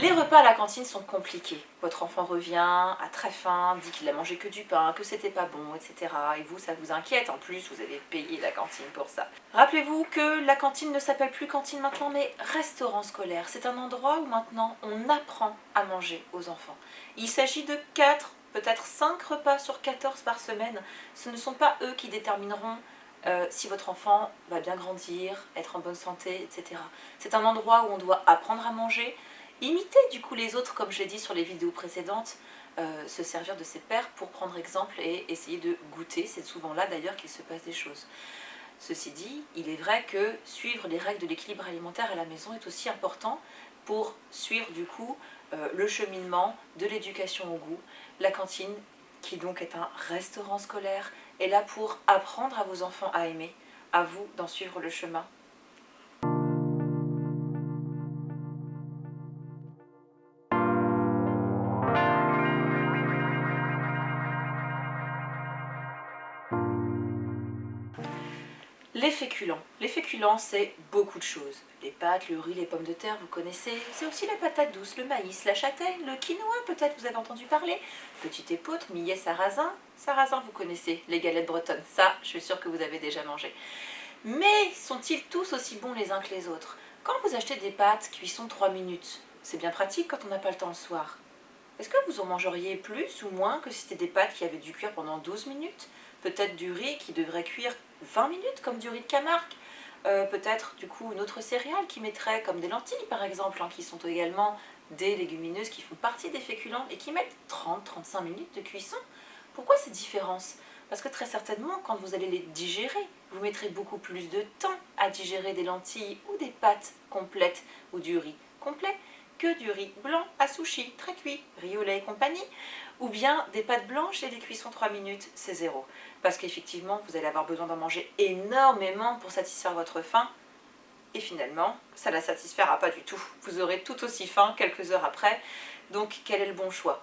Les repas à la cantine sont compliqués. Votre enfant revient, a très faim, dit qu'il a mangé que du pain, que c'était pas bon, etc. Et vous, ça vous inquiète. En plus, vous avez payé la cantine pour ça. Rappelez-vous que la cantine ne s'appelle plus cantine maintenant, mais restaurant scolaire. C'est un endroit où maintenant on apprend à manger aux enfants. Il s'agit de 4, peut-être 5 repas sur 14 par semaine. Ce ne sont pas eux qui détermineront si votre enfant va bien grandir, être en bonne santé, etc. C'est un endroit où on doit apprendre à manger, imiter du coup les autres, comme je l'ai dit sur les vidéos précédentes, se servir de ses pairs pour prendre exemple et essayer de goûter. C'est souvent là d'ailleurs qu'il se passe des choses. Ceci dit, il est vrai que suivre les règles de l'équilibre alimentaire à la maison est aussi important pour suivre du coup le cheminement de l'éducation au goût. La cantine, qui donc est un restaurant scolaire, est là pour apprendre à vos enfants à aimer, à vous d'en suivre le chemin. Les féculents. Les féculents, c'est beaucoup de choses. Les pâtes, le riz, les pommes de terre, vous connaissez. C'est aussi la patate douce, le maïs, la châtaigne, le quinoa, peut-être vous avez entendu parler. Petite épeautre, millet, sarrasin. Sarrasin, vous connaissez. Les galettes bretonnes, ça, je suis sûre que vous avez déjà mangé. Mais sont-ils tous aussi bons les uns que les autres? Quand vous achetez des pâtes, cuisson 3 minutes, c'est bien pratique quand on n'a pas le temps le soir. Est-ce que vous en mangeriez plus ou moins que si c'était des pâtes qui avaient dû cuire pendant 12 minutes? Peut-être du riz qui devrait cuire 20 minutes, comme du riz de Camargue. Peut-être du coup une autre céréale qui mettrait, comme des lentilles par exemple, qui sont également des légumineuses qui font partie des féculents et qui mettent 30-35 minutes de cuisson. Pourquoi ces différences? Parce que très certainement, quand vous allez les digérer, vous mettrez beaucoup plus de temps à digérer des lentilles ou des pâtes complètes ou du riz complet que du riz blanc à sushi, très cuit, riz au lait et compagnie, ou bien des pâtes blanches et des cuissons 3 minutes, c'est zéro. Parce qu'effectivement, vous allez avoir besoin d'en manger énormément pour satisfaire votre faim, et finalement, ça ne la satisfera pas du tout. Vous aurez tout aussi faim quelques heures après, donc quel est le bon choix?